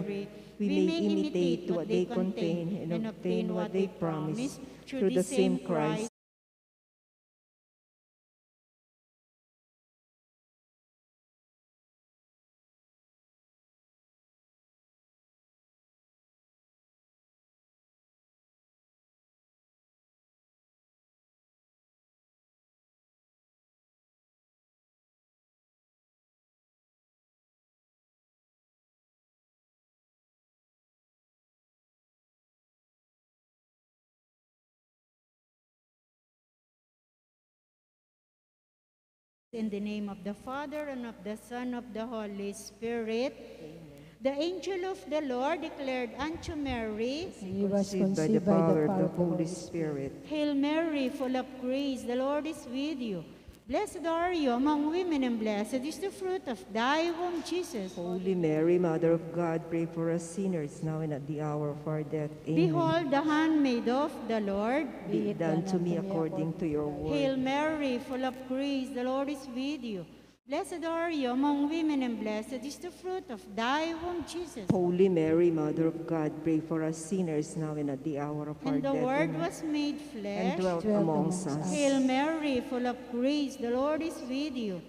Mary, we may imitate what they contain and obtain what they promise through the same Christ. In the name of the Father, and of the Son, of the Holy Spirit. Amen. The angel of the Lord declared unto Mary, He was conceived by the power of the Holy Spirit. Hail Mary, full of grace, the Lord is with you. Blessed are you among women, and blessed is the fruit of thy womb, Jesus. Holy Mary, Mother of God, pray for us sinners, now and at the hour of our death. Amen. Behold, the handmaid of the Lord. Be it done to me according to your word. Hail Mary, full of grace, the Lord is with you. Blessed are you among women, and blessed is the fruit of thy womb, Jesus. Holy Mary, Mother of God, pray for us sinners, now and at the hour of our And death. the Word Amen. was made flesh, and dwelt amongst us. Hail Mary, full of grace, the Lord is with you.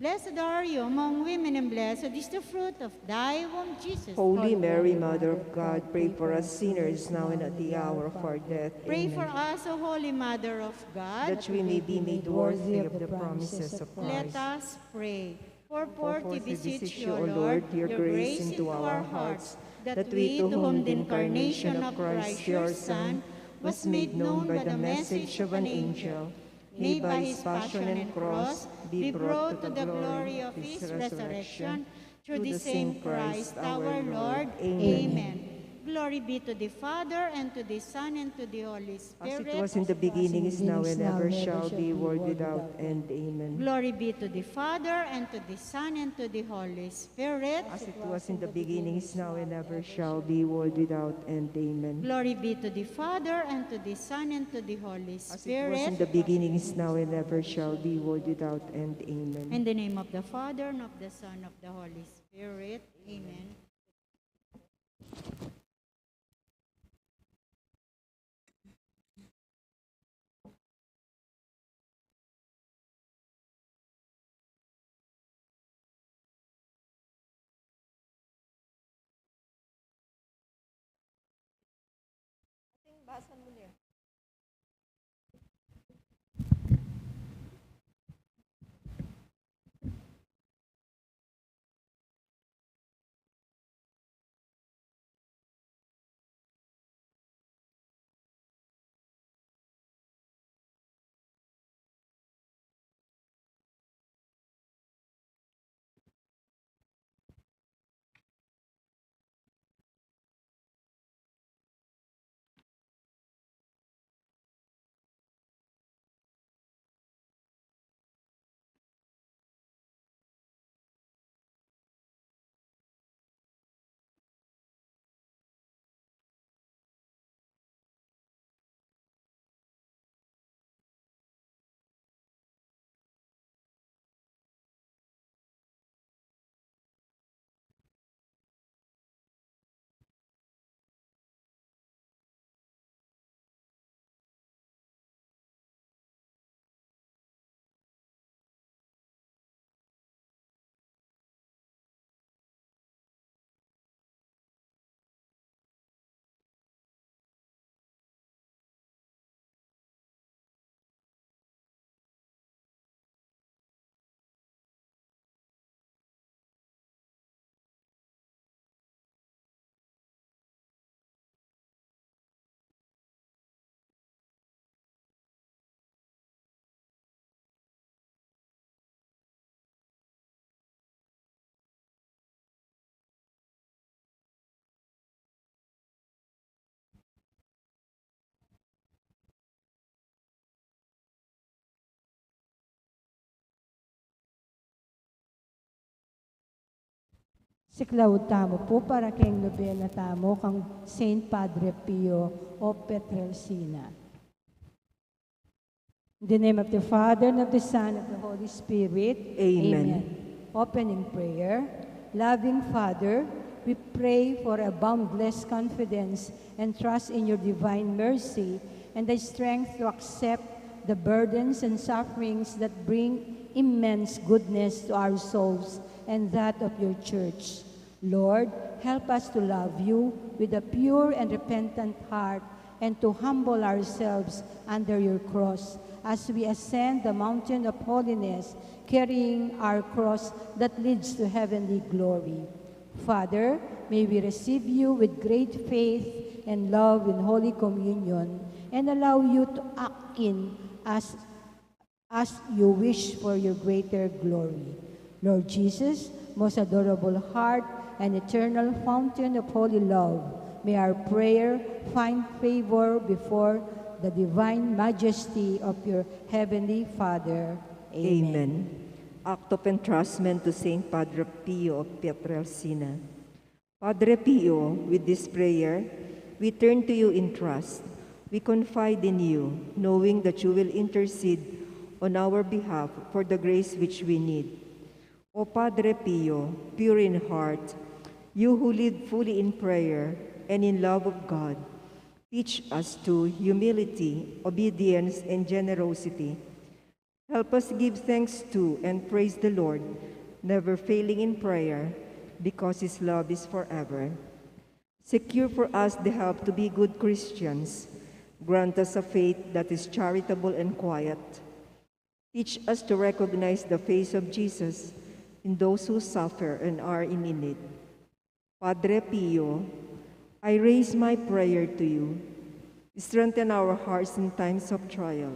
Blessed are you among women, and blessed is the fruit of thy womb, Jesus. Holy Mary, Mother of God, pray for us sinners, now and at the hour of our death. Pray Amen. for us, O Holy Mother of God, that we may be made worthy of the promises of let Christ. us pray. For Forth forty we beseech you, you, O Lord, your grace into our hearts, that we, to whom the incarnation of Christ, your Son, was made known by the message of an angel, may by his passion and cross be brought to the glory of his resurrection, through the same Christ our Lord. Amen. Glory be to the Father, and to the Son, and to the Holy Spirit. As it was in the beginning, is now, and ever shall be, world without end. Amen. Glory be to the Father, and to the Son, and to the Holy Spirit. As it was in the beginning, is now, and ever shall be, world without end. Amen. Glory be to the Father, and to the Son, and to the Holy Spirit. As it was in the beginning, is now, and ever shall be, world without end. Amen. In the name of the Father, and of the Son, of the Holy Spirit. Amen. Basan mo niya. Siklaw tamo po para keng nobena tamo kang Saint Padre Pio o Petrelsina. In the name of the Father, and of the Son, and of the Holy Spirit. Amen. Opening prayer. Loving Father, we pray for a boundless confidence and trust in your divine mercy and the strength to accept the burdens and sufferings that bring immense goodness to our souls and that of your church. Lord, help us to love you with a pure and repentant heart and to humble ourselves under your cross as we ascend the mountain of holiness, carrying our cross that leads to heavenly glory. Father, may we receive you with great faith and love in Holy Communion and allow you to act in us as you wish for your greater glory. Lord Jesus, most adorable heart and eternal fountain of holy love, may our prayer find favor before the divine majesty of your heavenly Father. Amen. Act of entrustment to Saint Padre Pio of Pietrelcina. Padre Pio, with this prayer, we turn to you in trust. We confide in you, knowing that you will intercede on our behalf for the grace which we need. O Padre Pio, pure in heart, you who live fully in prayer and in love of God, teach us to humility, obedience, and generosity. Help us give thanks to and praise the Lord, never failing in prayer, because His love is forever. Secure for us the help to be good Christians. Grant us a faith that is charitable and quiet. Teach us to recognize the face of Jesus in those who suffer and are in need. Padre Pio, I raise my prayer to you. Strengthen our hearts in times of trial.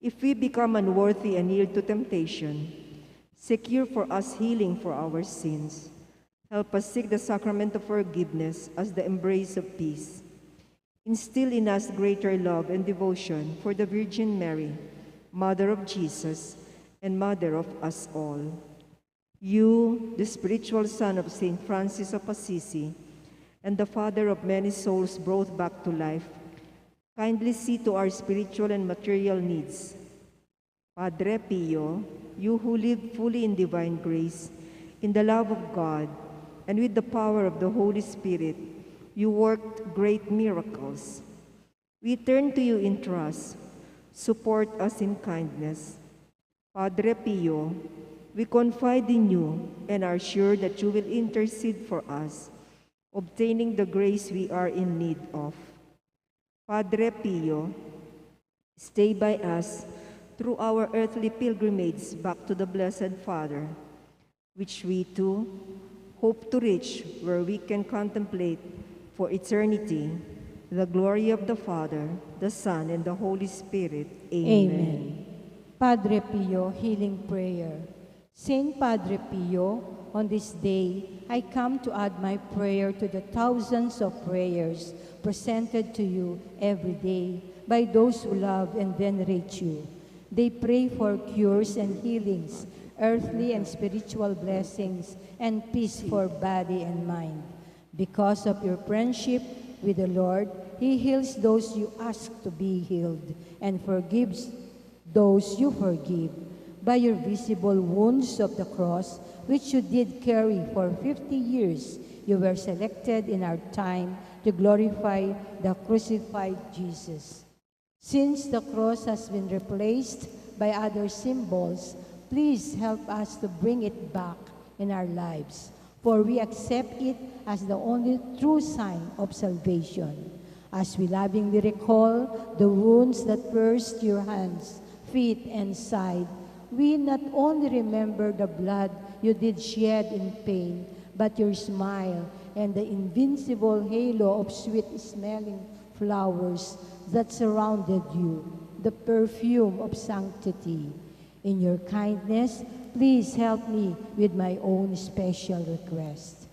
If we become unworthy and yield to temptation, secure for us healing for our sins. Help us seek the sacrament of forgiveness as the embrace of peace. Instill in us greater love and devotion for the Virgin Mary, Mother of Jesus and Mother of us all. You, the spiritual son of Saint Francis of Assisi, and the father of many souls brought back to life, kindly see to our spiritual and material needs. Padre Pio, you who live fully in divine grace, in the love of God, and with the power of the Holy Spirit, you worked great miracles. We turn to you in trust. Support us in kindness. Padre Pio, we confide in you and are sure that you will intercede for us, obtaining the grace we are in need of. Padre Pio, stay by us through our earthly pilgrimage back to the Blessed Father, which we too hope to reach, where we can contemplate for eternity the glory of the Father, the Son, and the Holy Spirit. Amen. Padre Pio, healing prayer. Saint Padre Pio, on this day, I come to add my prayer to the thousands of prayers presented to you every day by those who love and venerate you. They pray for cures and healings, earthly and spiritual blessings, and peace for body and mind. Because of your friendship with the Lord, He heals those you ask to be healed and forgives those you forgive. By your visible wounds of the cross, which you did carry for 50 years, you were selected in our time to glorify the crucified Jesus. Since the cross has been replaced by other symbols, please help us to bring it back in our lives, for we accept it as the only true sign of salvation. As we lovingly recall the wounds that pierced your hands, feet, and side, we not only remember the blood you did shed in pain, but your smile and the invincible halo of sweet-smelling flowers that surrounded you, the perfume of sanctity. In your kindness, please help me with my own special request.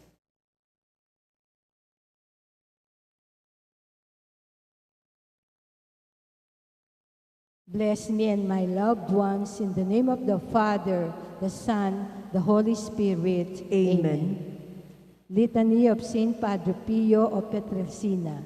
Bless me and my loved ones in the name of the Father, the Son, the Holy Spirit. Amen. Litany of Saint Padre Pio of Pietrelcina.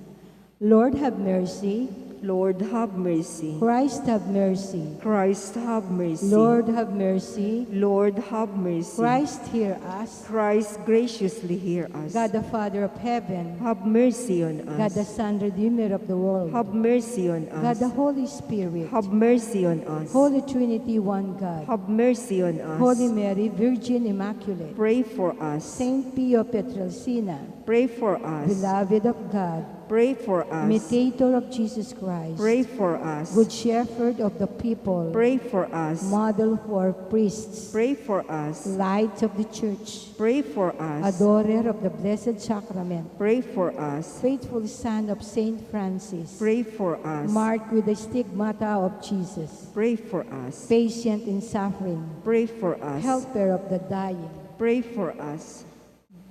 Lord, have mercy. Lord, have mercy. Christ have mercy. Christ, have mercy. Lord have mercy. Lord, have mercy. Christ hear us. Christ, graciously hear us. God the Father of heaven. Have mercy on us. God the Son, Redeemer of the world. Have mercy on God us. the Holy Spirit. Have mercy on us. Holy Trinity, one God. Have mercy on us. Holy Mary, Virgin Immaculate. Pray for us. Saint Pio Petrelcina, Pray for us. beloved of God, Pray for us. imitator of Jesus Christ, Pray for us. good shepherd of the people, Pray for us. model for priests, Pray for us. light of the church, Pray for us. adorer of the Blessed Sacrament, Pray for us. faithful son of Saint Francis, Pray for us. marked with the stigmata of Jesus, Pray for us. patient in suffering, Pray for us. helper of the dying, Pray for us.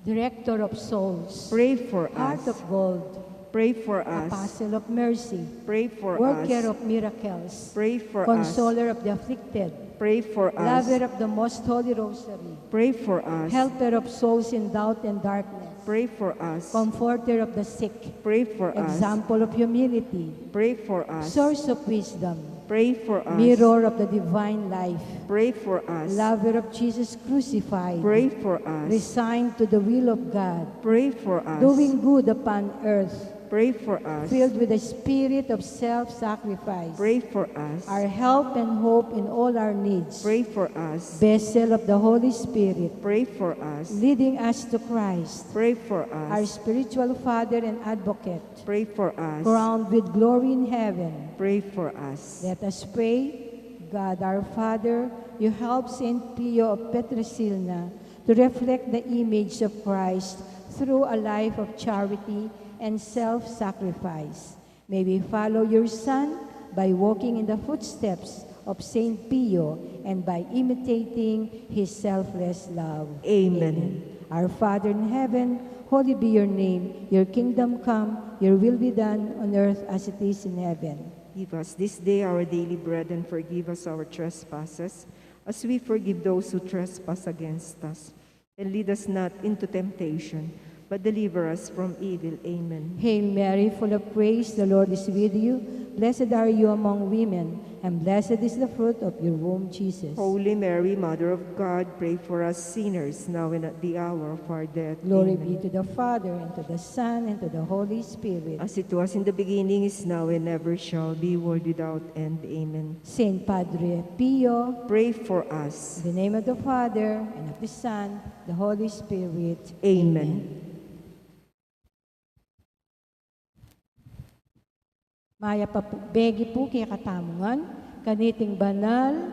director of souls, Pray for heart us. of gold, Pray for us. apostle of mercy, Pray for worker us. of miracles, Pray for us. consoler of the afflicted, Pray for us. lover of the most holy rosary, Pray for us. helper of souls in doubt and darkness, Pray for us. comforter of the sick, Pray for us. example of humility, Pray for us. source of wisdom, Pray for us. mirror of the divine life, Pray for us. lover of Jesus crucified, Pray for us. resigned to the will of God, Pray for us. doing good upon earth, Pray for us. filled with the spirit of self-sacrifice, Pray for us. our help and hope in all our needs, Pray for us. vessel of the Holy Spirit, Pray for us. leading us to Christ, Pray for our us. spiritual Father and Advocate, Pray for us. crowned with glory in heaven. Pray for us. Let us pray. God our Father, you help Saint Pio of Petrelcina to reflect the image of Christ through a life of charity and self-sacrifice. May we follow your Son by walking in the footsteps of Saint Pio and by imitating his selfless love. Amen. Our Father in heaven, holy be your name. Your kingdom come, your will be done on earth as it is in heaven. Give us this day our daily bread and forgive us our trespasses, as we forgive those who trespass against us. And lead us not into temptation, but deliver us from evil. Amen. Hail Mary, full of grace, the Lord is with you. Blessed are you among women, and blessed is the fruit of your womb, Jesus. Holy Mary, Mother of God, pray for us sinners, now and at the hour of our death. Glory Amen. be to the Father, and to the Son, and to the Holy Spirit. As it was in the beginning, is now, and ever shall be, world without end. Amen. Saint Padre Pio, Pray for us. in the name of the Father, and of the Son, the Holy Spirit. Amen. Maya begi po kaya katamungan, kaniting banal,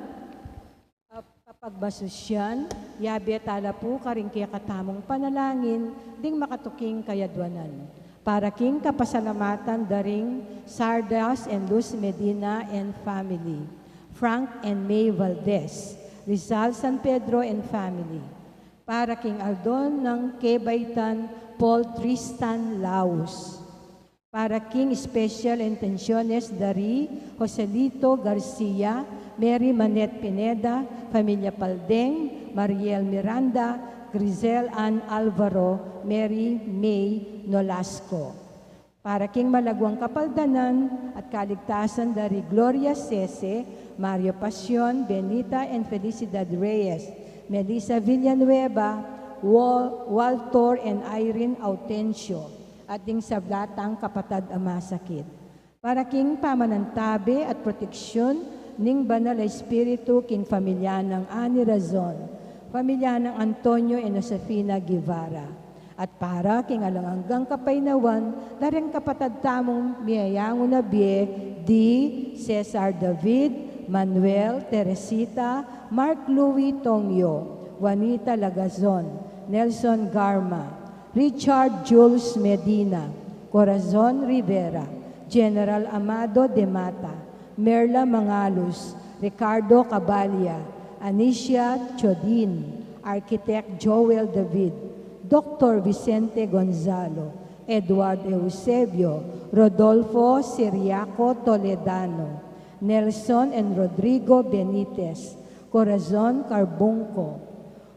kapagbasusyan, yabi at ala po karing kaya katamong panalangin, ding makatuking kayadwanan. Para king kapasalamatan daring Sardas and Luz Medina and family, Frank and May Valdez, Rizal San Pedro and family. Para king Aldon ng Kebaytan, Paul Tristan Laos. Para King Special Intenciones dari Joselito Garcia, Mary Manet Pineda, Familia Paldeng, Mariel Miranda, Grizel Ann Alvaro, Mary May Nolasco. Para King Malagwang Kapaldanan at Kaligtasan dari Gloria Cese, Mario Pasion, Benita and Felicidad Reyes, Melissa Villanueva, Walter and Irene Autencio, at ding sablatang kapatad amasakit. Para king pamanantabi at proteksyon ning banal na espiritu king pamilya ng Ani Razon, pamilya ng Antonio and Josefina Guevara. At para king alanganggang kapaynawan, dareng kapatad tamong miyayango na biye, di Cesar David, Manuel, Teresita, Mark Louis Tongyo, Juanita Lagazon, Nelson Garma, Richard Jules Medina, Corazon Rivera, General Amado de Mata, Merla Mangalos, Ricardo Cabalia, Anicia Chodin, Architect Joel David, Dr. Vicente Gonzalo, Edward Eusebio, Rodolfo Siriaco Toledano, Nelson and Rodrigo Benitez, Corazon Carbunco,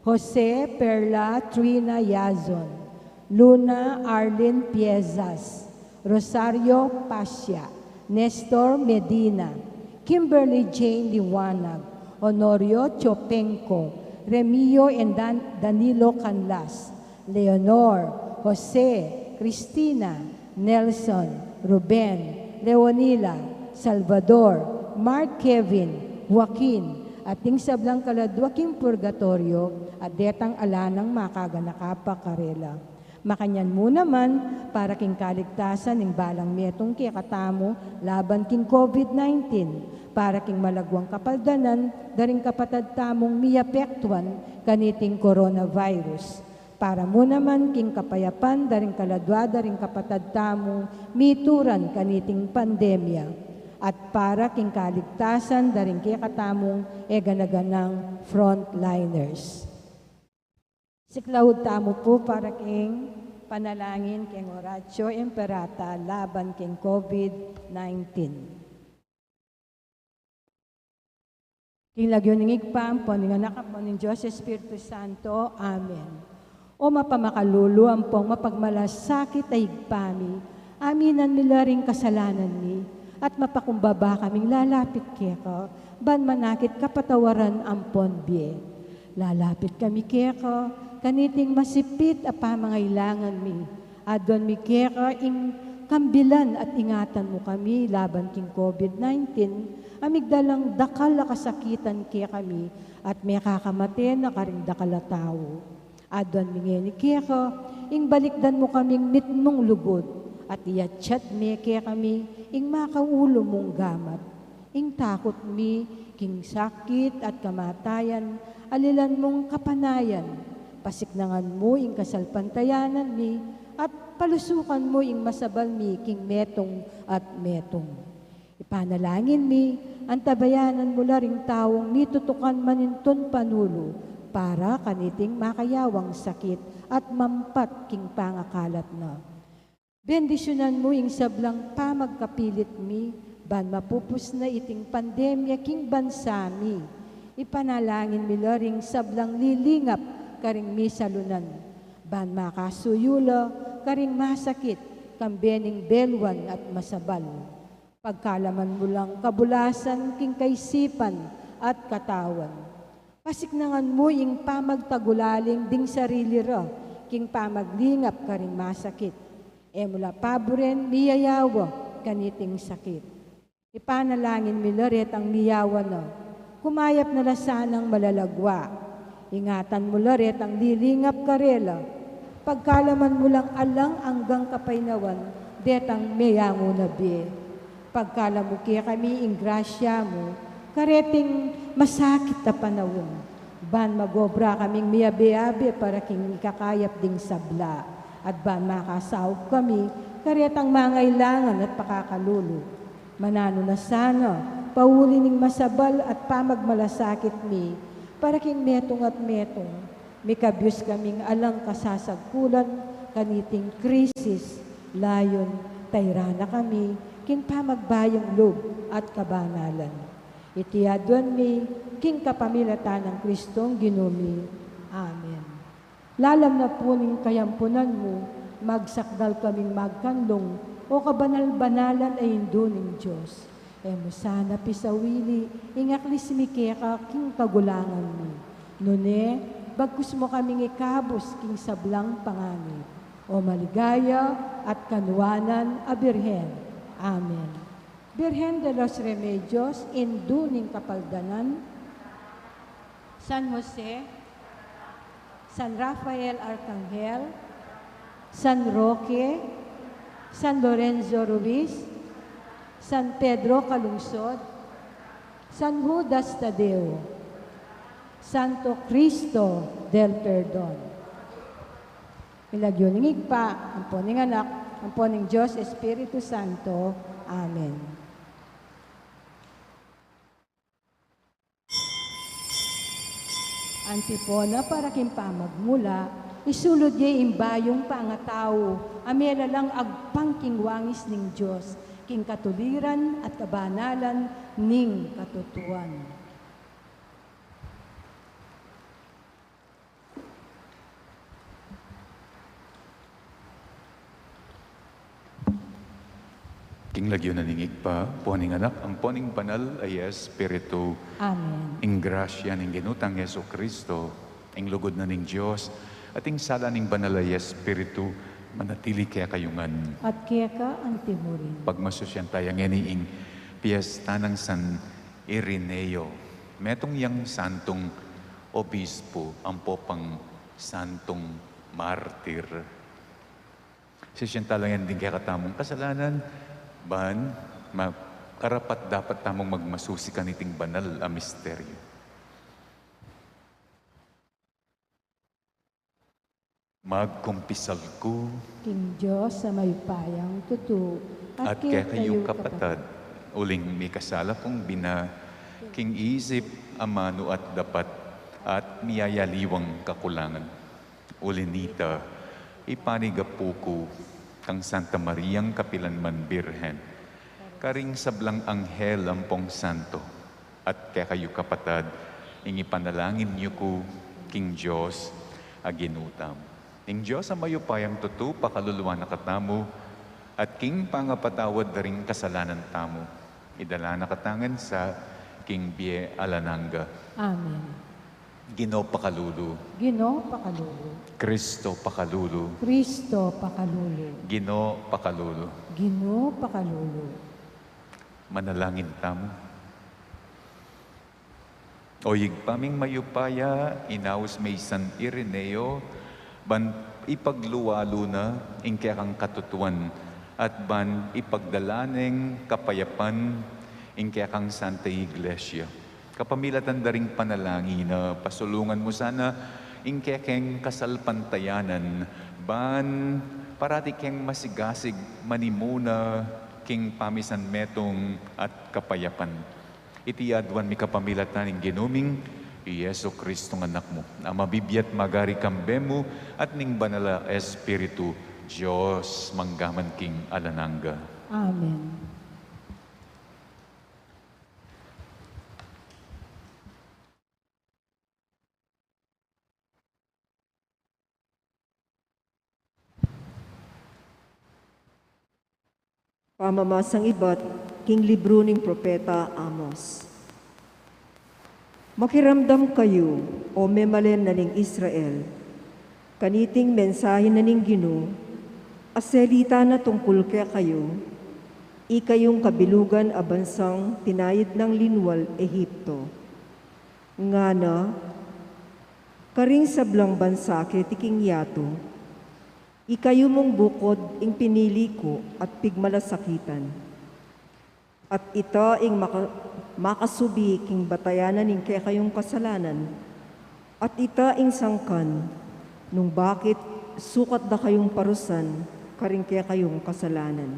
Jose Perla Trina Yazon, Luna Arlene Piezas, Rosario Pasia, Nestor Medina, Kimberly Jane Liwanag, Honorio Chopenco, Remio and Danilo Canlas, Leonor, Jose, Cristina, Nelson, Ruben, Leonila, Salvador, Mark Kevin, Joaquin, ating sablang kaladwaking purgatorio at detang alanang makaganakapa karela. Makanyan mo naman para king kaligtasan ng balang metong kikatamo laban king COVID-19, para king malagwang kapaldanan daring kapatad tamong miyapektuan kaniting coronavirus. Para mo naman king kapayapan daring kaladwa daring kapatad tamong mituran kaniting pandemya. At para king kaligtasan daring kikatamong eganaganang frontliners. Siklawod tamo po para king panalangin king Oratio Imperata laban king COVID-19. King lagyo ning igpam, poning anak po ng Diyos Espiritu Santo. Amen. O mapamakalulu ampong mapagmalasakit ay igpami, aminan nila ring kasalanan ni, at mapakumbaba kaming lalapit keko, ban manakit kapatawaran ampon biye. Lalapit kami keko, kaniting masipit a pamangailangan mi. Adon mi keko ing kambilan at ingatan mo kami laban king COVID-19, amigdalang dakal na kasakitan kaya kami at may kakamate na karing dakal na tao. Adon mi ngeni keko, ing balikdan mo kaming mitmong lugod at iyatsyat mi kaya kami ing makaulo mong gamat. Ing takot mi, king sakit at kamatayan, alilan mong kapanayan, pasiknangan mo ing kasalpantayanan mi, at palusukan mo ing masabal mi king metong at metong. Ipanalangin mi, antabayanan mo la ring taong mitutukan maninton panulo, para kaniting makayawang sakit at mampat king pangakalat na. Bendisyonan mo ing sablang pamagkapilit mi, ban mapupus na iting pandemya king bansa mi. Ipanalangin mi la ring sablang lilingap karing mi salunan, ban makasuyula karing masakit, kambening belwan at masabal. Pagkalaman mo lang kabulasan king kaisipan at katawan. Pasiknangan mo ing pamagtagulaling ding sarili ra, king pamaglingap karing masakit. Mula paboren miyayawa kaniting sakit. Ipanalangin mi laret ang miyawa na, kumayap na lasanang malalagwa. Ingatan mo laret ang lilingap karela, pagkalaman mo lang alang hanggang kapainawan, detang meyango na biye. Pagkala mo kaya kami ing grasya mo, kareting masakit na panawon. Ban magobra kaming miyabe-abe para king ikakayap ding sabla. At ban makasawag kami, karetang mangailangan at pakakalulo. Manano na sana, pauli ning masabal at pamagmalasakit mi, para king metong at metong, mikabyos kaming alang kasasagkulan, kaniting krisis, layon, tayrana kami, king pamagbayong loob at kabanalan. Itiadon mi, king kapamilatan ng Kristong ginumi. Amen. Lalam na po ning kayampunan mo, magsakdal kaming magkanlong, o kabanal-banalan ay indo ning Diyos. Mo sana pisawili, ingaklis mi keka king kagulangan mi. Nune, bagkus mo kaming ikabos king sablang panganib. O maligaya at kanuanan a Birhen. Amen. Birhen de los Remedios, indo ning kapaldanan, San Jose, San Rafael Arcangel, San Roque, San Lorenzo Ruiz, San Pedro Calungsod, San Judas Tadeo, Santo Cristo del Perdon. Ilagyo ning igpa, ang poning anak, ang poning Diyos Espiritu Santo. Amen. Antipona para kimpamagmula, isulod ye imbayong pangatao, amela lang agpangking wangis ning Diyos, king katuliran at kabanalan ning katutuan. King lagyo naningig pa, poning anak, ang poning banal ay Espiritu, Amen. ing grasya ning ginutang Yesu Kristo, ing lugod na ning Diyos, at ing sala ning banal ay Espiritu, manatili kaya kayungan. At kaya ka ang timurin. Pagmasusyan tayang ing piyesta ng San Ireneo. Metong yang santong obispo, ang popang santong martir. Sisyan talang din kaya katamong kasalanan, ban, karapat dapat tamong magmasusi kaniting banal a misteryo. Magkumpisal ko, King Diyos sa mayupayang tutu, at kaya kayong kapatad, uling may kasala kong king isip, amano at dapat, at miyayaliwang kakulangan. Ulinita, ipanigapuko, kang Santa Mariang Kapilanman Birhen, karing sablang anghel ampong santo, at kaya kayo kapatad, ingipanalangin niyo ko, King Diyos, aginutam. King Diyos, ang mayupayang tutu, pakaluluwa na katamo, at King pangapatawad na rin kasalanan tamo, idala na katangan sa King Bie Alananga. Amen. Ginoo pakalulu, Ginoo pakalulu. Kristo pakalulu, Kristo pakalulu. Ginoo pakalulu. Ginoo pakalulu. Manalangin tamo. Oyig paming mayupaya, inaus may San Ireneo, ban ipagluwalo na ingkaya kang katutuan, at ban ipagdalaneng kapayapan ingkaya kang Santa Iglesia. Kapamilatan da ring panalangin na pasulungan mo sana ingkaya keng kasalpantayanan, ban parati keng masigasig manimuna king pamisan metong at kapayapan. Iti adwan mi kapamilatan ing ginuming Yesu Kristo ng anak mo, na mabibiyat magari kambemo at ning banala Espiritu, Diyos manggaman king alananga. Amen. Pamamasang iba't king libro ning propeta Amos. Makiramdam kayo, o memalen na ning Israel, kaniting mensahe na ning Ginoo, aselita na tungkol kaya kayo, ikayong kabilugan a bansang tinayid ng linwal Ehipto. Nga na, karing sablang bansa ketiking yato, ikayo mong bukod ing pinili ko at pigmalasakitan. At ita ing makasubi king batayanan ing kaya kayong kasalanan. At ita ing sangkan, nung bakit sukat da kayong parusan, karing kaya kayong kasalanan.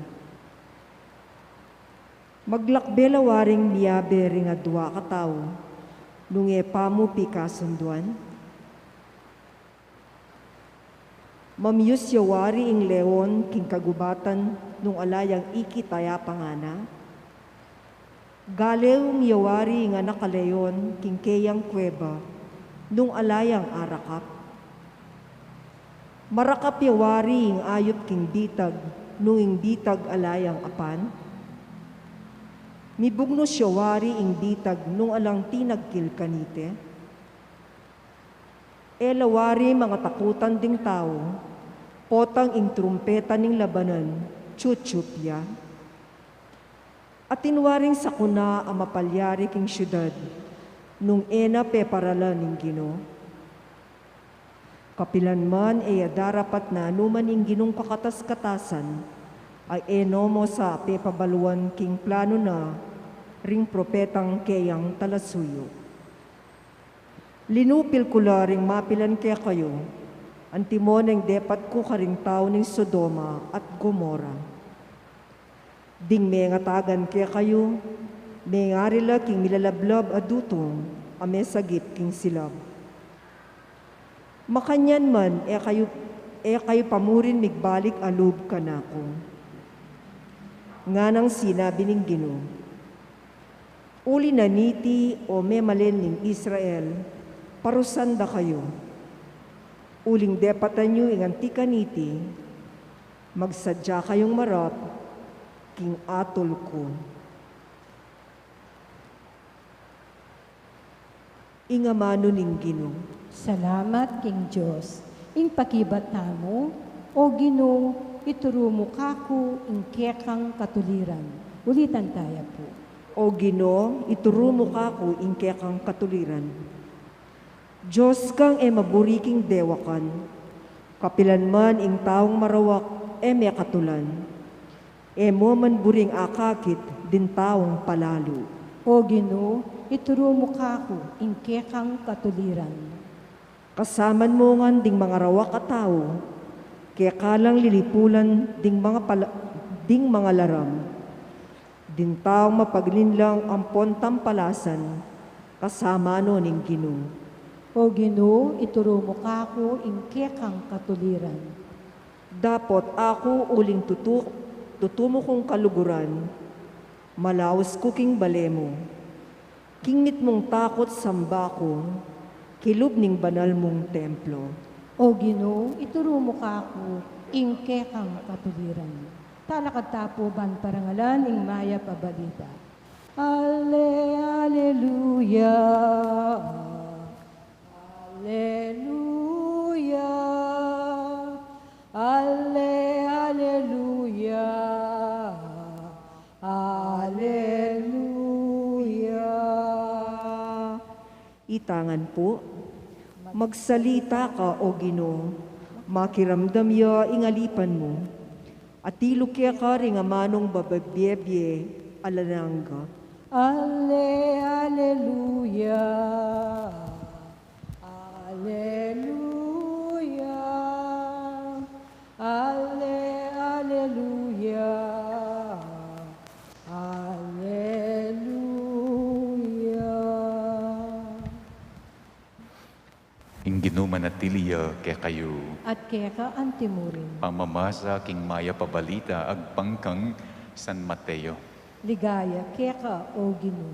Maglakbela waring miyabe ring adwa katao, nung epamu pikasunduan. Mamyus yawari ing leon king kagubatan nung alayang ikitaya pangana. Galewng yawari ing anak leon king keyang kuweba nung alayang arakap. Marakap yawari ing ayot king bitag nung ing bitag alayang apan. Mibugnos yawari ing bitag nung alang tinagkil kanite. Elawari mga takutan ding tao, potang ing trumpeta ning labanan, chuchupya. At tinwaring sakuna ang mapalyari king syudad, nung ena peparala ning Ginoo. Kapilan man darapat na anuman ing Ginong kakatas-katasan, ay enomo sa pepabaluan king plano na ring propetang keyang talasuyo. Linupil ko laring mapilan kaya kayo, antimoneng depat ko karing tao ning Sodoma at Gomora. Ding mga tagan kaya kayo, mga arila king milalablab adutong, ame sagip king silab. Makanyan man, kayo pamurin migbalik alub kanako. Nga nang sinabi ning Ginoo, uli na niti o memalen ning Israel, parusan da kayo. Uling depatan nyo ingantika niti, magsadya kayong marap, king atol ko. Ingamano ning Ginoo. Salamat king Diyos, ing pakibata mo, o Ginoo, ituro mo kako ing kekang katuliran. Ulitan tayo po. O Ginoo, ituro mo kako ingke kang katuliran. Diyos kang maburiking dewakan, kapilan man ing taong marawak may katulan. Mo man buring akakit din taong palalo. O Ginoo, ituro mo kako ing kekang katuliran. Kasaman mo ngan ding mga rawak at tao, kaya kalang lilipulan ding mga laram. Din taong mapaglinlang ampon tampalasan, kasama no ning Ginoo. O Ginoo, ituro mo kako ing kekang katuliran. Dapot ako uling tutumo kong kaluguran, malawas ko king balemo. Kingit mong takot samba ko, kilub ning banal mong templo. O Ginoo, ituro mo kako ing kekang katuliran. Talakad tapo ban parangalan ing maya pabalita. Alleluia. Alleluia. Alleluia. Alleluia. Itangan po, magsalita ka o Ginoo, makiramdam ya ingalipan mo, at tilukya ka rin nga manong bababyebye alananga. Alleluia. Alleluia. Alleluia. Alleluia. Ing ginumanatiliya kaya kayo. At kaya ka antimurin. Pamamasa king maya pabalita agpangkang San Mateo. Ligaya kaya ka o Ginoo.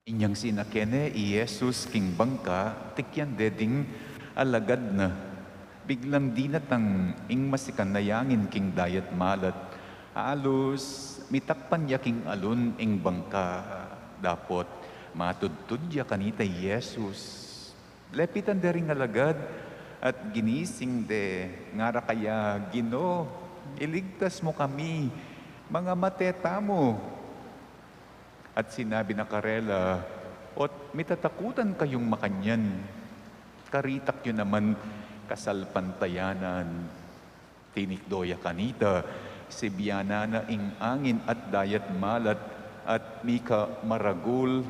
Inyang sinakene Jesus king bangka tikyan deding alagad na. Biglang dinatang ing masikan nayangin king dayat malat. Alos mitakpan ya king alun ing bangka. Dapot matudtud ya kanita Jesus. Lepitan dering alagad at ginising de ngara kaya Ginoo, iligtas mo kami, mga mateta mo. At sinabi na karela, ot mitatakutan kayong makanyan. Karitak yun naman kasalpantayanan. Tinikdoya kanita, sibyana na ing angin at dayat malat at mika maragul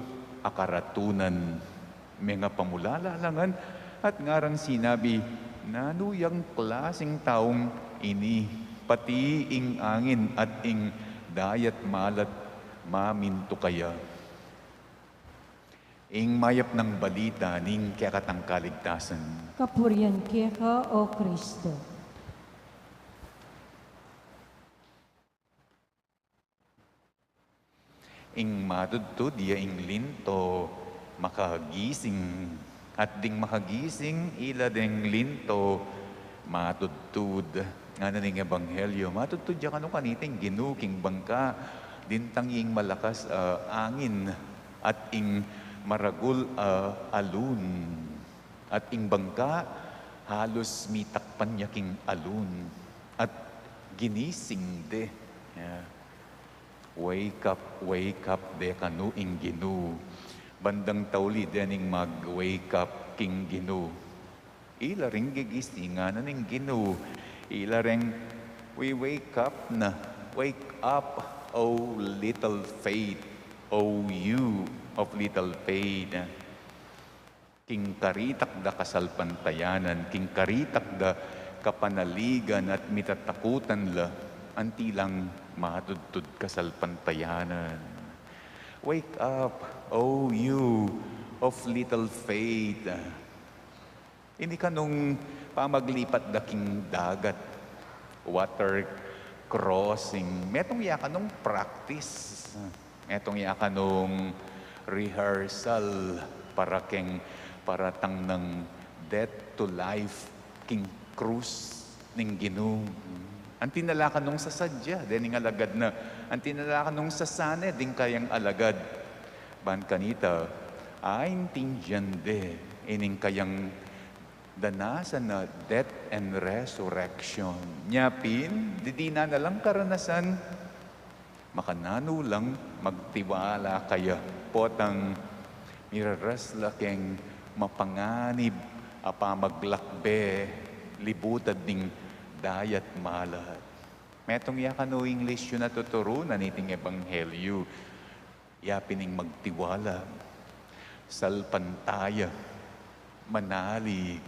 akaratunan. Mga pamulalalangan at ngarang sinabi, nanuyang klaseng taong ini, pati ing angin at ing dayat malat, maminto kaya. Ing mayap ng balita ning kekatang kaligtasan. Kapurian kaya ka o Kristo. Ing matudtud ya ing linto, makagising at ding makagising ila ding linto matudtud nga ning ebanghelyo matudtud ya kanu kaniting Ginoo king bangka dintang ing malakas angin at ing maragul alun at ing bangka halos mitakpan niya king alun at ginising de. Yeah. Wake up de kanu ing Ginoo. Bandang tauli dening mag-wake up king Ginoo. Ila ring gigisingan ning Ginoo. Ila ring we wake up na. Wake up, O little faith, O you of little faith. King karitak da kasalpantayanan, king karitak da kapanaligan at mitatakutan la, antilang matudtud kasalpantayanan. Wake up, O you of little faith. Ini kanong pamaglipat daking dagat, water crossing. Metong ya kanong practice. Metong ya kanong rehearsal para paratang ng death to life king cruise ning Ginoo. Ang tinalakan nung sasadya, din alagad na. Ang tinalakan nung sasane, din kayang alagad. Ban kanita, tindiyan de, ining kayang danasan na death and resurrection. Nyapin, di na lang karanasan, makanano lang magtiwala kaya. Potang miraras lakeng mapanganib, maglakbe, libutad ding dayat malat. Metong yakano English yun natuturunan iting ebanghelyo. Yapining magtiwala, salpantaya, manalig,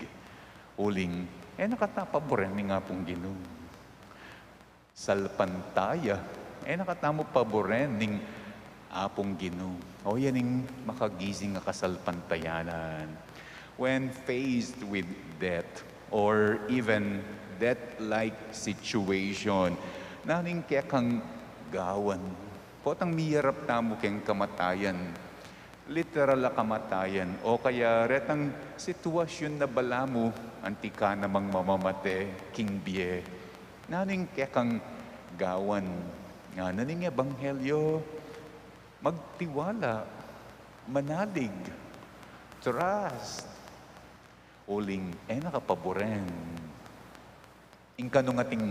uling, nakatapaboren ni nga pong Ginoo. Salpantaya, nakatamo paboren ning apong Ginoo. O yaning makagising nga kasalpantayanan. When faced with death or even death-like situation, naning kaya kang gawan. Potang miyarap tamo keng kamatayan. Literal na kamatayan. O kaya retang sitwasyon na bala mo, antika namang mamamate, king biye. Naning kaya kang gawan. Nga naning ebanghelyo, magtiwala, manalig, trust, uling, nakapaboren. Inkanong ating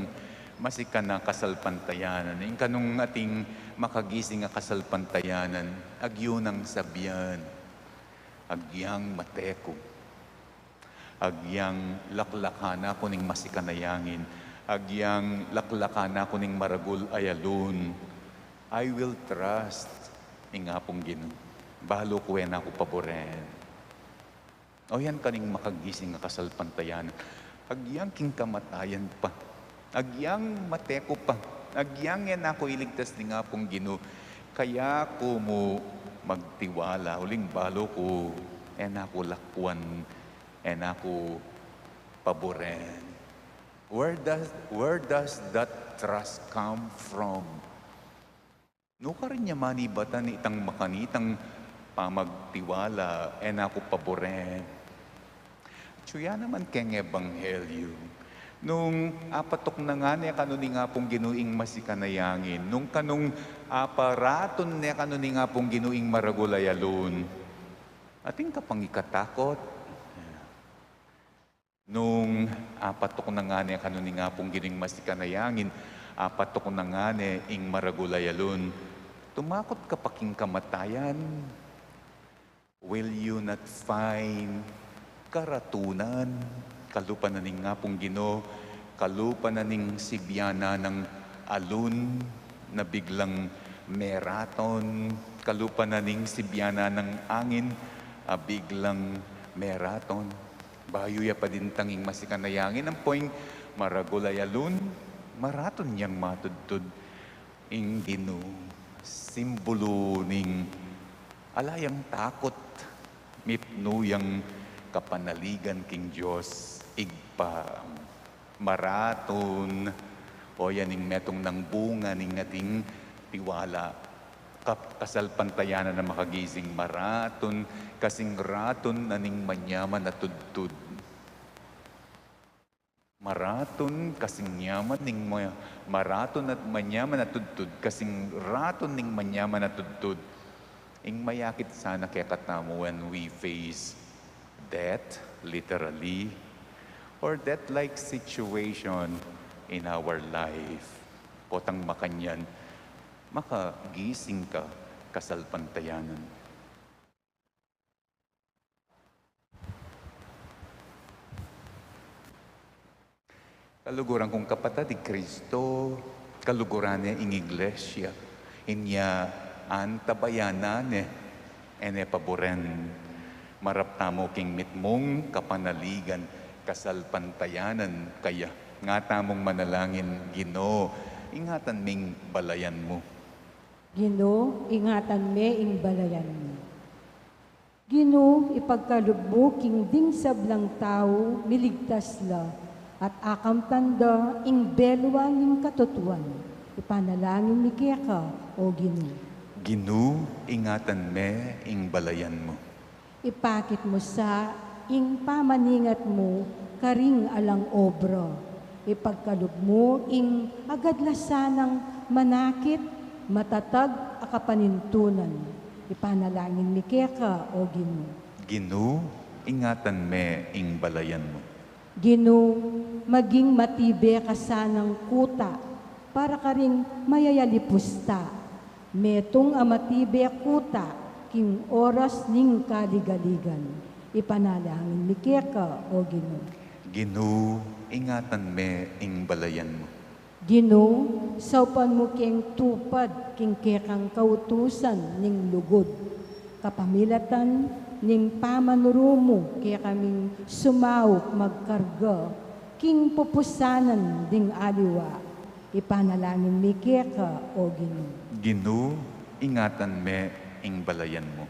masikan na kasalpantayanan, inkanong ating makagising nga kasalpantayanan, agyo ng sabyan, agyang mateko, agyang laklakana ko ning masikanayangin, agyang laklakana ko ning maragul ayalun. I will trust ing apong Ginoo. Balo ko ako paboren. O yan kaning makagising nga kasalpantayanan. Agyang king kamatayan pa. Agyang mateko pa. Agyang yan ako iligtas ni nga pong Ginoo. Kaya ko mo magtiwala. Uling balo ko. Ako lakwan. Ako paboren. Where does that trust come from? No ka rin niya manibatan itang makanitang pamagtiwala. Ako paboren. Tsuya naman keng ebanghelyo. Nung apatok na nga niya kanuning nga pong ginuing masikanayangin. Nung kanung aparaton niya kanuning nga pong ginuing maragulayalon. Ating kapang ikatakot. Nung apatok na nga niya kanuning nga pong ginuing masikanayangin. Apatok na nga niya ing maragulayalon. Tumakot ka paking kamatayan. Will you not find karatunan, kalupa na ning nga pong Ginoo, kalupa na ning sibyana ng alun na biglang meraton, kalupa na ning sibyana ng angin, biglang meraton. Bayuya pa din tanging masikanayangin, ang poing maragulay alun, maraton niyang matudtud ing Ginoo. Simbolo ning alayang takot, mipnuyang kapanaligan king Diyos, igpa, maraton, o yaning metong ng bunga ning ating tiwala, kasalpantayanan na makagising maraton, kasing raton na ning manyaman na tudtud. Maraton, kasing yaman ning maraton at manyaman na tudtud, kasing raton ning manyaman na tudtud. Ing mayakit sana kaya katamo when we face death, literally, or death-like situation in our life. Potang makanyan, makagising ka kasalpantayanan. Kaluguran kong kapatid ni Kristo, kaluguran niya ing iglesia, inya antabayanan ene paboren. Maraptamo king mitmong kapanaligan, kasalpantayanan, kaya nga tamong manalangin, Ginoo, ingatan ming balayan mo. Ginoo, ingatan me ing balayan mo. Ginoo, ipagkalubmo king dingsab lang tao, miligtas la, at akam tanda ing belwa ning katutuan. Ipanalangin mi kaya ka, o Ginoo. Ginoo, ingatan me ing balayan mo. Ipakit mo sa ing pamaningat mo karing alang obra. ipagkalog mo ing agadlasanang manakit, matatag akapanintunan. Ipanalangin mi keka, o Ginoo. Ginoo, ingatan me ing balayan mo. Ginoo, maging matibe ka sanang kuta, para ka ring mayayalipusta. Metong amatibe kuta, king oras ning kaligaligan. Ipanalangin mi keka, o Ginoo. Ginoo, ingatan me ing balayan mo. Ginoo, saupan mo king tupad, king kekang kautusan ning lugod. Kapamilatan ning pamanurumo, kaya kaming sumawp magkarga, king pupusanan ding aliwa. Ipanalangin mi keka, o Ginoo. Ginoo, ingatan me ing balayan mo.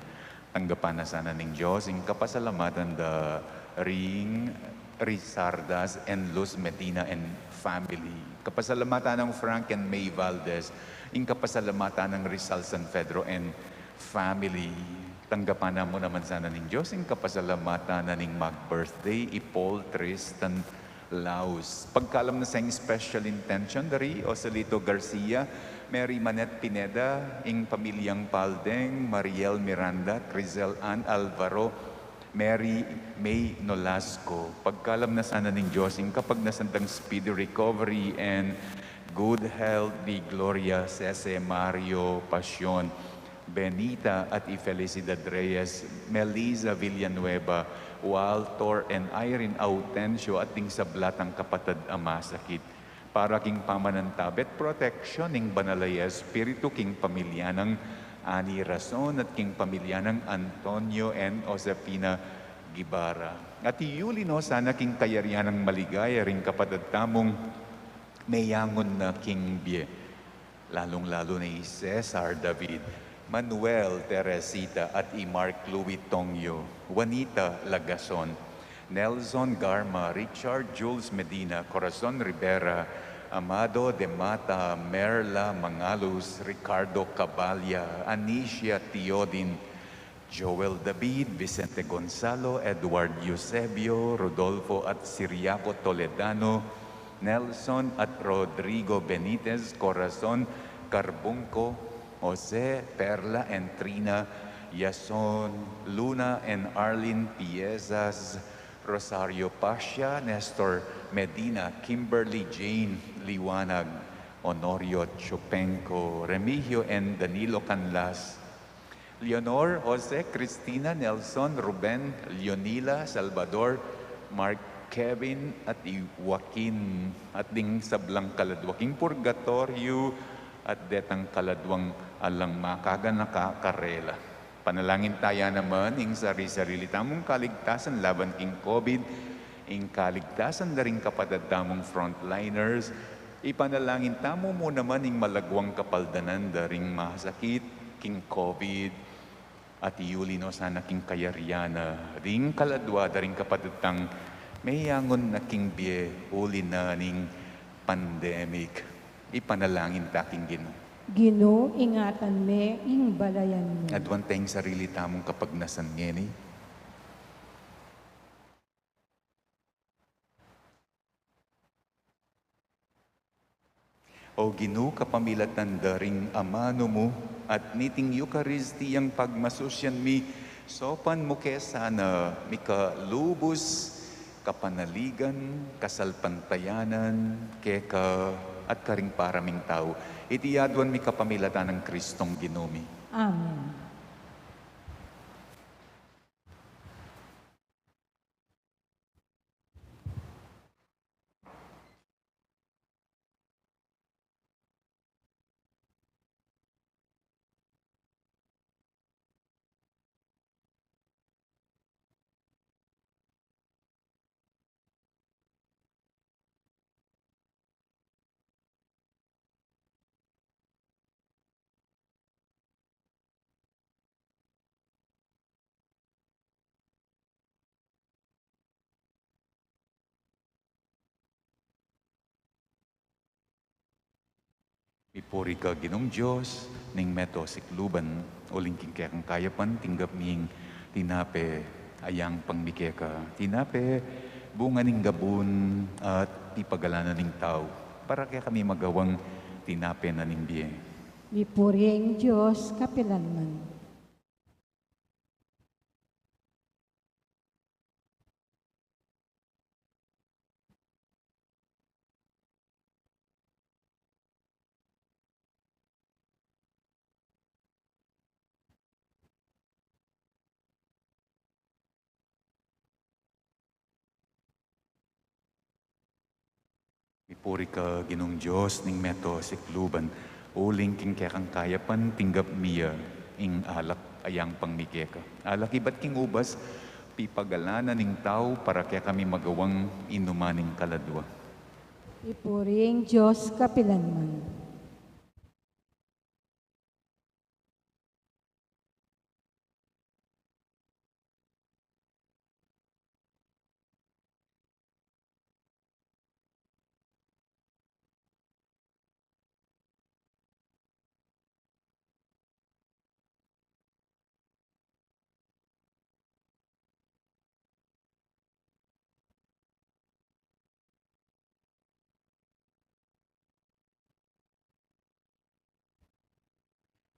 Tanggapan na sana ning Diyos, ing kapasalamatan da ring Rizardas and Luz Medina and family. Kapasalamatan ng Frank and May Valdez, ing kapasalamatan ng Rizal San Pedro and family. Tanggapan na mo naman sana ning Diyos, ing kapasalamatan na ning mag-birthday, Paul Tristan Laos. Pagkalam na sa ing special intention, dari Osalito Garcia, Mary Manette Pineda, ing pamilyang Paldeng, Mariel Miranda, Crizel Ann Alvaro, Mary May Nolasco. Pagkalam na sana ning Diyos, ing kapag nasandang speedy recovery and good health ni Gloria Cese Mario Pasion, Benita at Felicidad Reyes, Melisa Villanueva, Walter and Irene Autencio at ding sablat ang kapatid ama sakit. Para king pamanantabet protection ning banalaya espiritu king pamilya ng Ani Rason at king pamilya ng Antonio and Josefina Gibara. At iyuli no, sana king kayarihan ng maligaya ring kapatid tamong mayangon na king Bie. Lalong-lalo ni Cesar David, Manuel Teresita at Mark Louis Tongyo, Juanita Lagason, Nelson Garma, Richard Jules Medina, Corazon Rivera, Amado de Mata, Merla Mangalus, Ricardo Cabalya, Anicia Tiodin, Joel David, Vicente Gonzalo, Edward Eusebio, Rodolfo at Siriaco Toledano, Nelson at Rodrigo Benitez, Corazon Carbunco, Jose, Perla and Trina, Yason, Luna and Arlene Piezas, Rosario Pasha, Nestor Medina, Kimberly Jane Liwanag, Honorio Chupenco, Remigio and Danilo Canlas, Leonor, Jose, Cristina, Nelson, Ruben, Leonila, Salvador, Mark, Kevin at Joaquin at ding sablang kaladwaking purgatorio at detang kaladwang alang makaga nakakarela. Panalangin tayo naman ing sarili-sarili tamong kaligtasan laban king COVID, ing kaligtasan na rin kapatid tamong frontliners. Ipanalangin tamo mo naman ing malagwang kapaldanan da ring masakit king COVID. At iuli no sana king kayariana ring kaladwa da ring kapatid tang mayangon na king Bie uli na ning pandemic. Ipanalangin ta king Ginoo. Ginoo, ingatan me, ing balayan mo. Adwan tayong sarili tamong kapag nasan ngeni. O Ginoo, kapamilatan daring amano mo at niting Eucharistiyang pagmasusyan mi, sopan mo kesana mika lubos, kapanaligan, kasalpantayanan, keka at karing paraming tao. Itiyadwan mi kapamilatan ng Kristong Ginoo mi. Amen. Ipuri ka Ginong Diyos, ning meto sikluban, o lingking kaya kang kayapan, tinggap ming tinape, ayang pangmike ka. Tinape, bunga ning gabon at ipagalanan ning tao, para kaya kami magawang tinapen na ning biye. Mipuriing Diyos, kapilanman. Ipuri ka ginong Diyos ning meto sikluban, uling king kekang kayapan tinggap miya ing alak ayang pangmikeka. Alak iba't king ubas, pipagalanan ning tao para kaya kami magawang inumaning kaladwa. Mipuriing Diyos, kapilanman.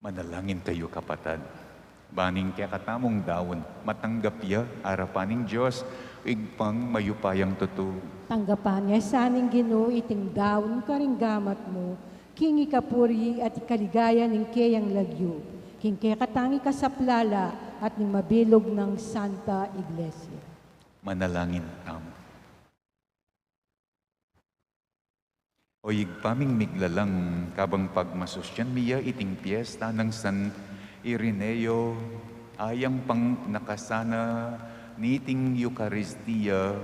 Manalangin kayo kapatad. Baning kaya katamong dawon, matanggap ya arapaning Diyos, igpang mayupayang tutu. Tanggapan niya saning Ginoo iting daon karing gamat mo, king ikapuri at ikaligaya ning kayang lagyo, king kaya katangi kasaplala at ning mabilog ng Santa Iglesia. Manalangin tamo. O igpaming miglalang kabang pagmasosyan miya iting piyesta ng San Ireneo, ayang pang nakasana niting Eucharistia,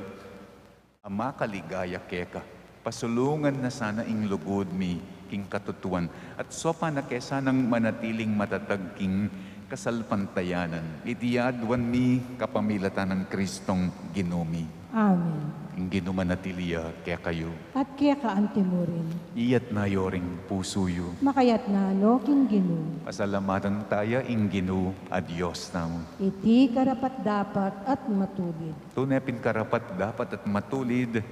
ama kaligaya keka, pasulungan na sana ing lugod mi king katutuan, at sopa na kesa ng manatiling matatag king kasalpantayanan, itiadwan mi kapamilatan ng Kristong Ginumi. Amen. Ing ginumanatiliya kaya kayo, At kaya kaanti mo rin, iyat na yoring pusuyo. makayat na no king Ginoo, Pasalamatan tayo ing Ginoo a Diyos namo. iti karapat dapat at matulid. Tunepin karapat dapat at matulid,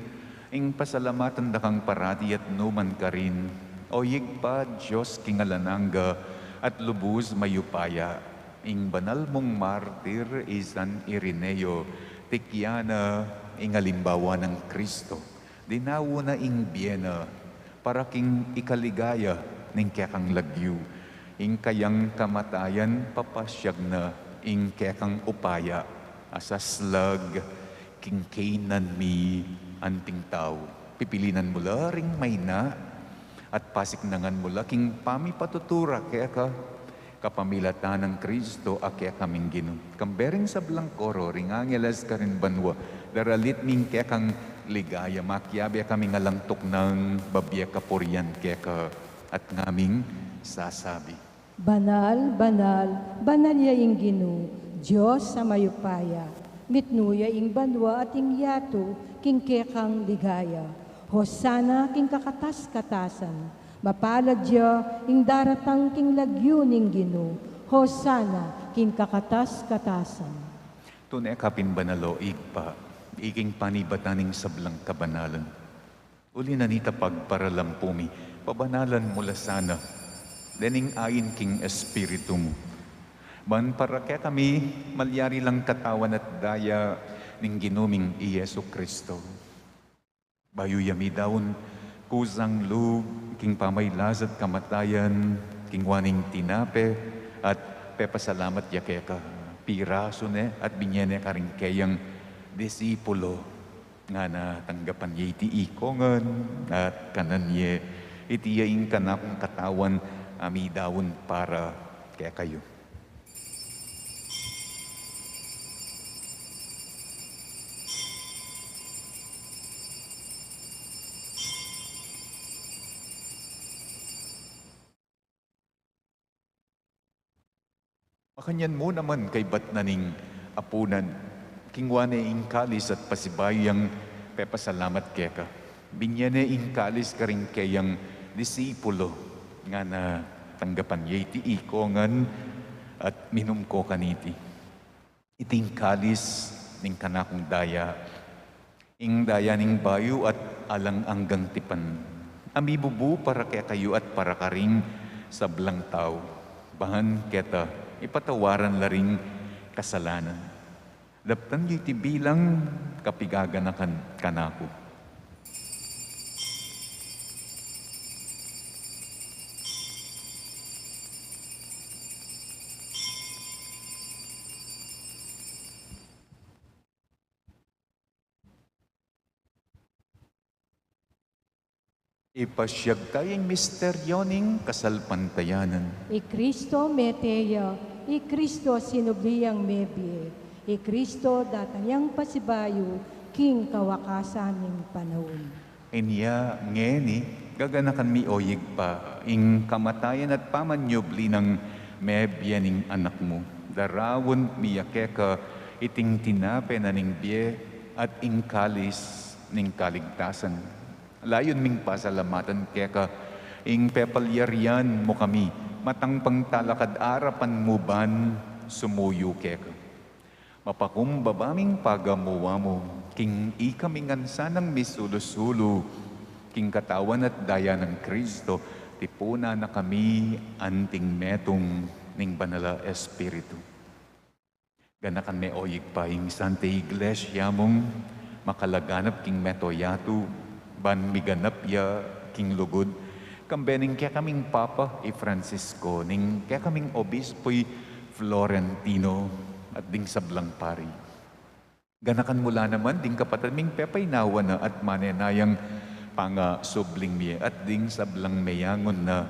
ing pasalamatan dakang parati at numan ka rin. O yigpa Diyos kingalananga at lubos mayupaya, ing banal mong martir San Ireneo, tikyana ing alimbawa ng Kristo. Dinawo na ing biyena, para king ikaligaya ning kekang lagyu, ing kayang kamatayan papasyag na ing kekang upaya, asaslag king kainan mi anting tao. Pipilinan mula ring may na, at pasiknangan mula king pamipatutura kaya ka, kapamilatan ng Kristo a kaya kaming Ginoo. Kambering sa blangkoro, ring angeles ka rin banwa, daralit ming kaya kang ligaya, makyabe kami nga langtok ng babya kapurian kaya ka, at ngaming sasabi. Banal, banal, banal ya ing Ginoo, Diyos sa mayupaya, mitnuya ing banwa at ing yato, king kekang ligaya. Hosana king kakatas-katasan, mapalad ya ing daratang king lagyo ning Ginoo. Hosana king kakatas-katasan. Tunay kapin banaloig pa, iking panibataning sablang kabanalan. Uli na nita pagparalampumi, pabanalan mula sana, dening ayin king espiritu mo. Ban para kaya kami malyari lang katawan at daya ning ginuming Iyesu Kristo. Bayu yami daon, kusang lug, king pamaylazat kamatayan, king waning tinape, at pepasalamat yakeka, piraso ne, at binyene karing kayang disipulo, nga na tanggapan ye iti ikongan, at kanan ye, iti yaing kanakong katawan, ami daon para kaya kayo. Makanyan mo naman kay batnaning apunan, kingwane ing kalis at pasibayang pepasalamat keka. Binyane ing kalis karing kayang disipulo, nga na tanggapan ye iti ikongan at minum ko kaniti. Iting kalis ning kanakong daya, ing dayaning bayo at alang anggang tipan. Amibubu para kaya kayo at para karing sablang tao. Bahan keta, ipatawaran laring kasalanan. Daptan yu ti bilang kapigaganakan kanako. Ipasyag tayong misteryoning kasalpantayanan. Kristo meteya, Kristo sinubliyang mebie, Kristo datayang pasibayo, king kawakasan ng panahon. Inya ngeni, gaganakan mi oyig pa, ing kamatayan at pamanyobli ng mebyaning anak mo. Darawon miyakeka, iting tinape na ning biye at ing kalis ning kaligtasan. Layon ming pasalamatan keka, ing pepalyarian mo kami, matang pangtalakad arapan mo ban, sumuyo keka. Mapakumbabaming pagamuwa mo, king ikamingansa ng misulusulo, king katawan at daya ng Kristo, tipuna na kami anting metong ning banala Espiritu. Ganakan me oyig pa ing Santa Iglesia mong makalaganap king metoyatu, ban miganap ya king lugod, kambening kaya kaming Papa Francisco, ning kaya kaming Obispo'y Florentino, at ding sablang pari. Ganakan mula naman, ding kapataming pepay nawa na at manenayang panga subling miye, at ding sablang meyangon na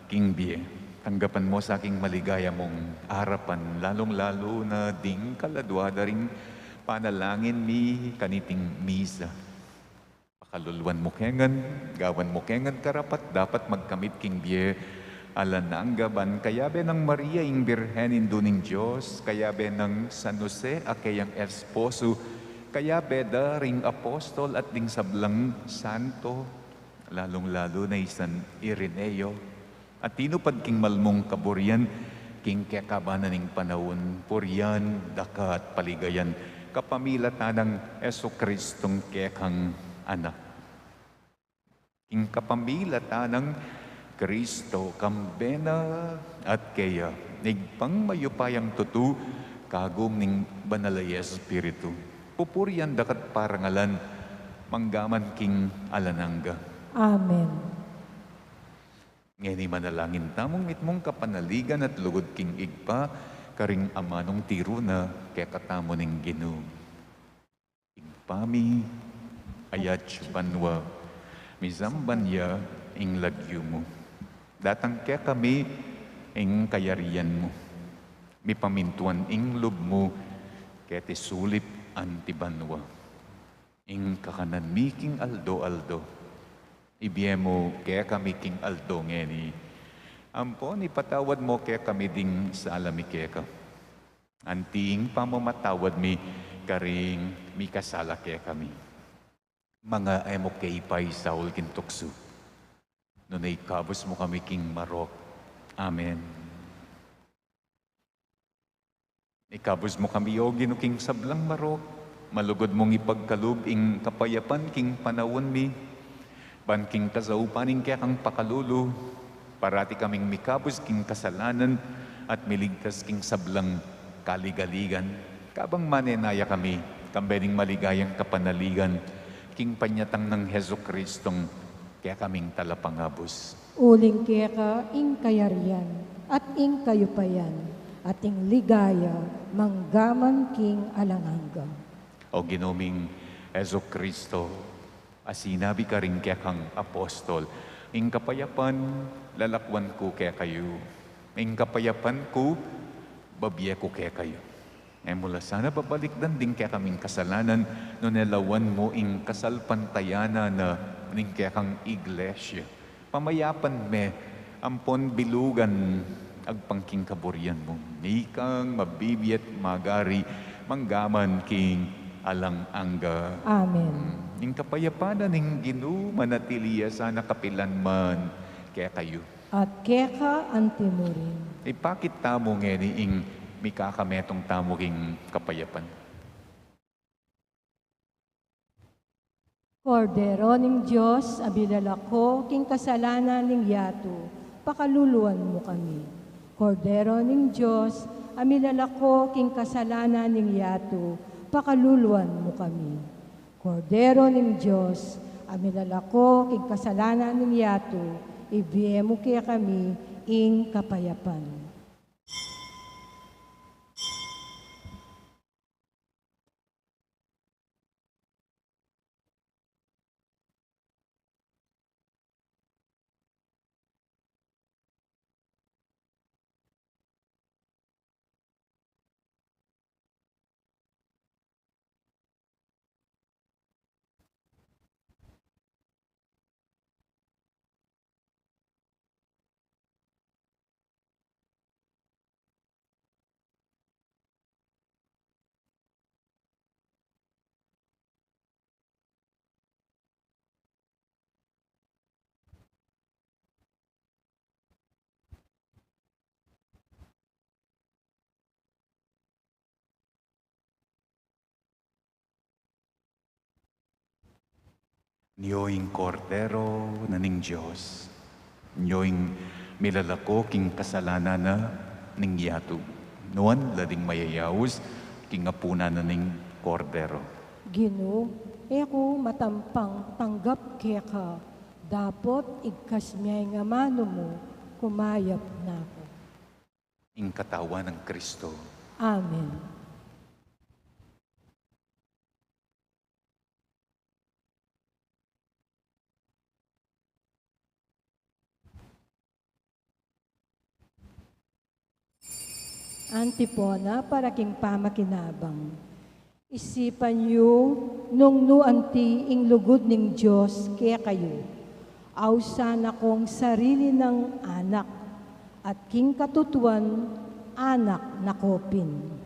king biye. Tanggapan mo sa aking maligaya mong harapan, lalong-lalo na ding kaladwada ring panalangin mi kaniting misa. Pakalulwan mo kengan, gawan mo kengan karapat, dapat magkamit king biye, alananggaban, kayabe ng Maria ing Birhenin duning Diyos, kayabe ng San Jose, akayang esposo, kayabe da ring apostol at ding sablang santo, lalong-lalo na San Ireneo, at tinupad king malmong kaburian, king kekabanan ning panahon, purian, daka at paligayan, kapamilatan ng Esokristong kekang anak. King kapamilatan ng Kristo, kambena at kaya, nigpang mayupayang tutu, kagum ning banalay Espiritu. Pupurian dakat parangalan, manggaman king alanangga. Amen. Ngeni manalangin tamong mitmong kapanaligan at lugod king igpa, karing amanong tiro na kaya katamo ning Ginoo. Igpami, ayat banwa, mizambanya ing lagyo mo. Datang kaya kami ing kayarian mo. Mi pamintuan ing lub mo, kaya ti sulip antibanwa. Ing kakanan mi king aldo-aldo. Ibiye mo kaya kami king aldo ngeni. Ampon ipatawad mo kaya kami ding sa alami kaya ka. Anting pamamatawad mi karing mi kasala kaya kami. Mga emo kay ipay Saul kintukso. Nunay kabos mo kami king Marok. Amen. Ikabos mo kami yogi no king sablang Marok. Malugod mong ipagkalub ing kapayapan king panawon mi. Ban king kasaupaning kaya kang pakalulu. Parati kaming mikabos king kasalanan at miligtas king sablang kaligaligan. Kabang manenaya kami, kambening maligayang kapanaligan, king panyatang ng Heso Kristong kaya kaming talapangabos. Uling kaya ka ing kayarian at ing kayupayan at ing ligaya manggaman king alangangga. O ginoming Heso Kristo, asinabi ka rin kaya kang apostol, ing kapayapan lalakwan ko kaya kayo, ing kapayapan ko babiye ko kaya kayo. Mula sana babalikdan din kaya kaming kasalanan no nelawan mo ing kasalpantayana na ning kaya kang iglesia. Pamayapan me, ampon bilugan agpangking kaburian mo. Nikang mabibiyat magari, manggaman king alang angga. Amen. Ing kapayapanan ning Ginoo manatiliya sana kapilan man kaya kayo. At kaya ka antimurin. Ipakit tamo ngeni ing mikakametong tamo king kapayapan. Kordero ning Diyos, abilala ko, king kasalanan ning yato, pakaluluan mo kami. Kordero ning Diyos, amilala ko, king kasalanan ning yato, pakaluluan mo kami. Kordero ning Diyos, amilala ko, king kasalanan ning yato, ibiye mo kaya kami, ing kapayapan. Niyoing kordero na ning Diyos, niyoing milalako king kasalanan na ning yato. Nuan lading mayayawos king apuna na ning kordero. Ginoo, eko matampang tanggap kaya ka, dapot igkas miyay nga mano mo, kumayap na ako. Ing katawan ng Kristo. Amen. Antipona para king pamakinabang. Isipan niyo nung nuanti ing lugod ning Diyos kaya kayo. Awsan akong sarili ng anak at king katutuan anak na kopin.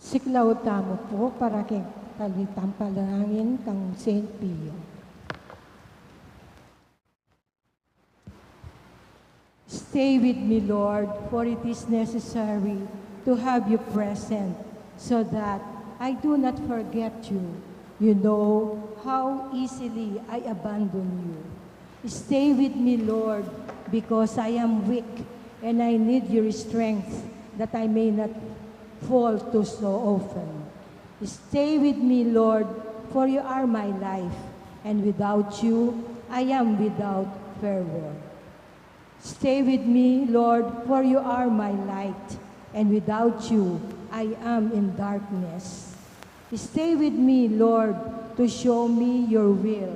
Siklaw tamo po para kay kalitang panalangin kang Saint Pio. Stay with me, Lord, for it is necessary to have you present so that I do not forget you. You know how easily I abandon you. Stay with me, Lord, because I am weak and I need your strength that I may not fall too so often. Stay with me, Lord, for you are my life, and without you, I am without fervor. Stay with me, Lord, for you are my light, and without you, I am in darkness. Stay with me, Lord, to show me your will.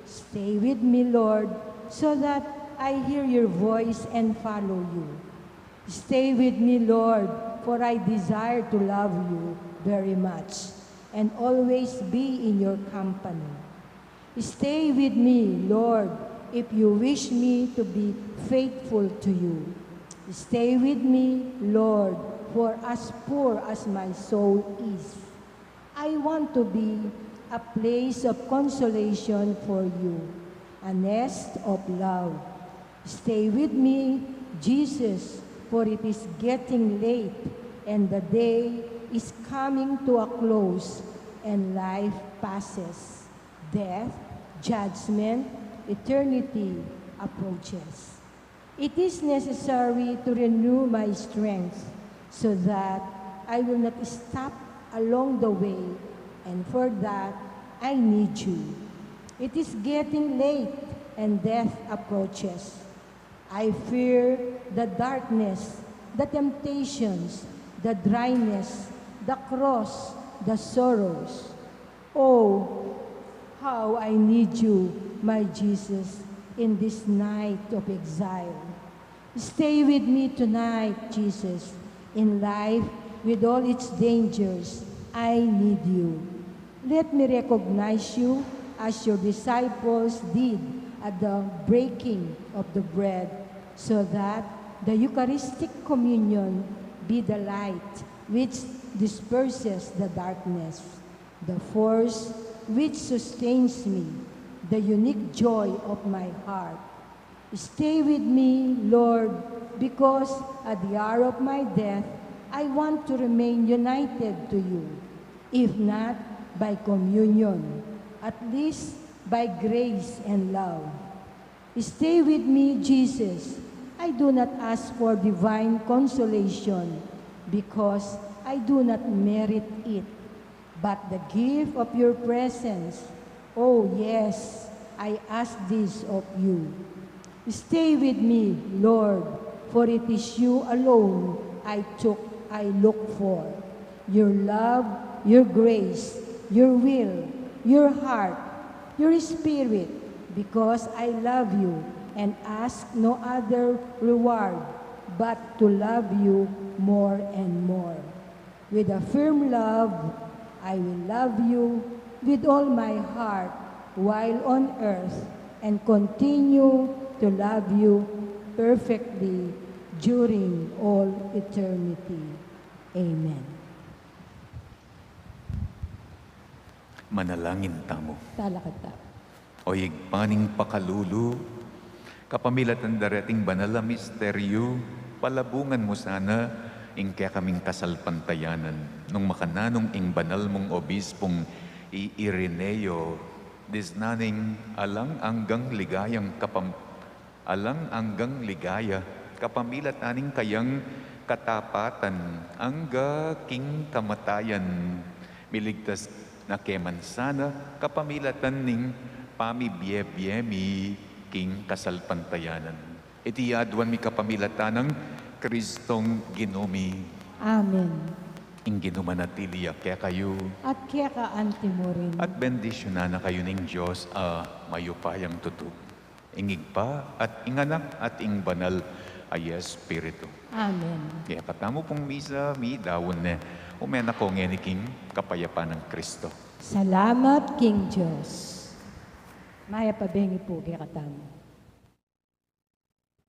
Stay with me, Lord, so that I hear your voice and follow you. Stay with me, Lord, for I desire to love you very much and always be in your company. Stay with me, Lord, if you wish me to be faithful to you. Stay with me, Lord, for as poor as my soul is, I want to be a place of consolation for you, a nest of love. Stay with me, Jesus, for it is getting late and the day is coming to a close and life passes. Death, judgment, eternity approaches. It is necessary to renew my strength so that I will not stop along the way, and for that I need you. It is getting late and death approaches. I fear the darkness, the temptations, the dryness, the cross, the sorrows. Oh, how I need you, my Jesus, in this night of exile. Stay with me tonight, Jesus. In life, with all its dangers, I need you. Let me recognize you as your disciples did at the breaking of the bread, so that the Eucharistic communion be the light which disperses the darkness, the force which sustains me, the unique joy of my heart. Stay with me, Lord, because at the hour of my death, I want to remain united to you, if not by communion, at least by grace and love. Stay with me, Jesus. I do not ask for divine consolation because I do not merit it, but the gift of your presence. Oh, yes, I ask this of you. Stay with me, Lord, for it is you alone I look for. Your love, your grace, your will, your heart, your spirit, because I love you and ask no other reward but to love you more and more. With a firm love, I will love you with all my heart while on earth and continue to love you perfectly during all eternity. Amen. Manalangin tamo. Talakata. O igpaning pakalulu, kapamilatan darating banal na misteryo, palabungan mo sana ing kaya kaming kasalpantayanan nung makananong ing banal mong obispong Ireneo, disnaning alang anggang ligaya, kapamilataning kayang katapatan, angga king kamatayan, miligtas na keman sana, kapamilatan ning pamibiyebiyemi king kasalpantayanan. Iti adwan mi kapamilatanang Kristong ginumi. Amen. Ing ginumanatiliya kaya kayo. At kaya kaanti mo rin. At bendisyonan na kayo ning Diyos mayupayang tutu. Ingig pa at inganak at ing banal ay Espiritu. Amen. Kaya katamo pong misa, mi dawon na umena ko ngeniking kapayapaan ng Kristo. Salamat, King Diyos. Maya pabengi po kaya katamo.